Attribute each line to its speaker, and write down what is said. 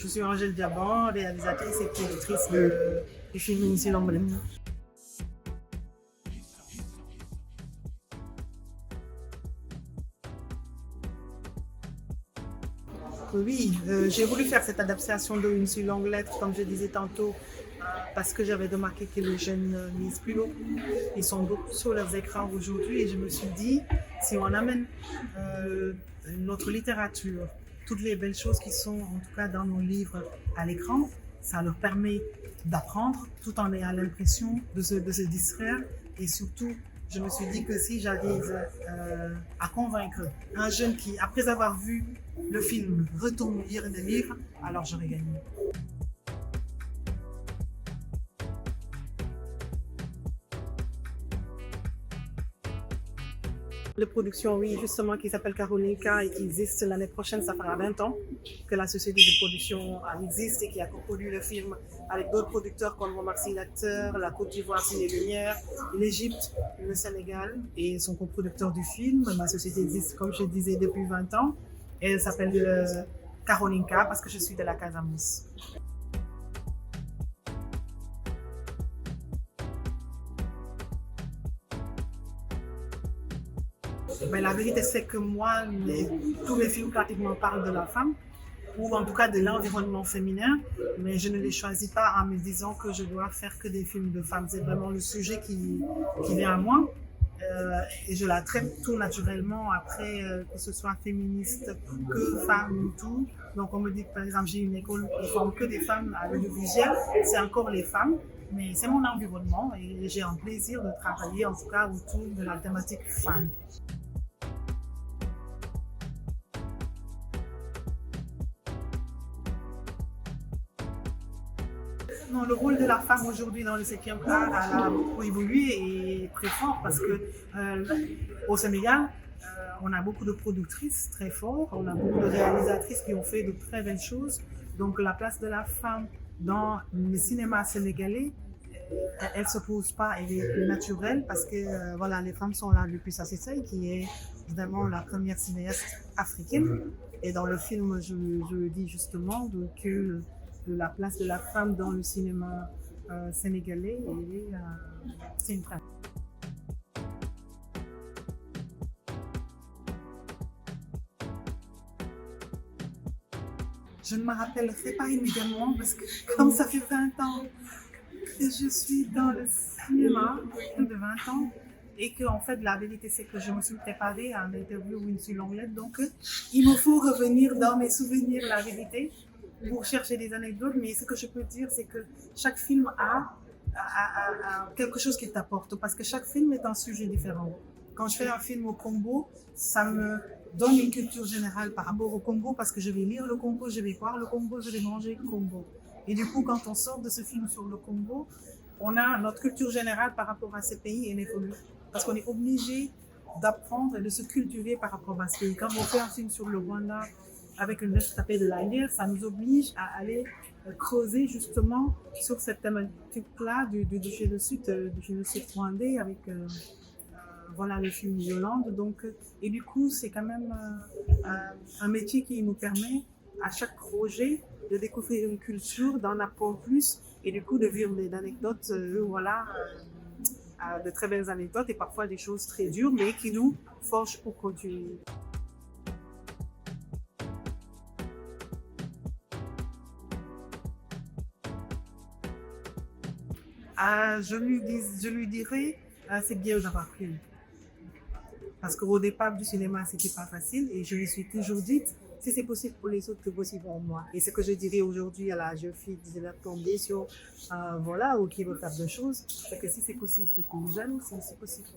Speaker 1: Je suis Angèle Diaban, réalisatrice et productrice du film Inutile l'emblème. Oui, j'ai voulu faire cette adaptation de Une seule longue lettre, comme je disais tantôt, parce que j'avais remarqué que les jeunes ne lisent plus beaucoup. Ils sont beaucoup sur leurs écrans aujourd'hui et je me suis dit, si on amène notre littérature, toutes les belles choses qui sont en tout cas dans nos livres à l'écran, ça leur permet d'apprendre tout en ayant l'impression de se distraire et surtout je me suis dit que si j'arrive à convaincre un jeune qui, après avoir vu le film, retourne lire des livres, alors j'aurais gagné. De production, oui, justement, qui s'appelle Carolinka et qui existe l'année prochaine, ça fera 20 ans que la société de production existe et qui a coproduit le film avec d'autres producteurs comme Omar Sy l'acteur, la Côte d'Ivoire, Ciné Lumière, l'Égypte, le Sénégal et son coproducteur du film. Ma société existe, comme je disais, depuis 20 ans et elle s'appelle Carolinka parce que je suis de la Casamance. Ben, la vérité, c'est que moi, tous mes films pratiquement parlent de la femme, ou en tout cas de l'environnement féminin, mais je ne les choisis pas en me disant que je dois faire que des films de femmes. C'est vraiment le sujet qui vient à moi. Et je la traite tout naturellement après, que ce soit féministe, que femme ou tout. Donc on me dit que par exemple j'ai une école qui forme que des femmes à l'audiovisuel, c'est encore les femmes, mais c'est mon environnement et j'ai un plaisir de travailler en tout cas autour de la thématique femme. Non, le rôle de la femme aujourd'hui dans le 7e art a beaucoup évolué et très fort parce que au Sénégal, on a beaucoup de productrices très fortes, on a beaucoup de réalisatrices qui ont fait de très belles choses. Donc la place de la femme dans le cinéma sénégalais, elle ne se pose pas, elle est naturelle parce que voilà, les femmes sont là depuis Sassy Sey, qui est évidemment la première cinéaste africaine. Et dans le film, je le dis justement que de la place de la femme dans le cinéma sénégalais, c'est une femme. Je ne me rappellerai pas immédiatement parce que comme ça fait 20 ans que je suis dans le cinéma, plus de 20 ans, et que en fait la vérité c'est que je me suis préparée à une interview ou une seule longue lettre, donc il me faut revenir dans mes souvenirs, la vérité, pour chercher des anecdotes, mais ce que je peux dire, c'est que chaque film a quelque chose qui t'apporte, parce que chaque film est un sujet différent. Quand je fais un film au Congo, ça me donne une culture générale par rapport au Congo, parce que je vais lire le Congo, je vais voir le Congo, je vais manger le Congo. Et du coup, quand on sort de ce film sur le Congo, on a notre culture générale par rapport à ces pays, elle évolue. Parce qu'on est obligé d'apprendre et de se cultiver par rapport à ce pays. Quand on fait un film sur le Rwanda, avec une lettre tapée de la guerre, ça nous oblige à aller creuser justement sur cette thématique-là du génocide rwandais avec voilà, le film Yolande. Donc, et du coup, c'est quand même un métier qui nous permet à chaque projet de découvrir une culture, d'en apprendre plus et du coup de vivre des anecdotes, voilà, de très belles anecdotes et parfois des choses très dures, mais qui nous forgent pour continuer. Je lui dirais, c'est bien d'avoir pris. Parce qu'au départ du cinéma, c'était pas facile et je me suis toujours dit, si c'est possible pour les autres, c'est possible pour moi. Et ce que je dirais aujourd'hui à la jeune fille qui est tombée sur, voilà, ou qui veut faire deux choses, c'est que si c'est possible pour les jeunes, c'est possible.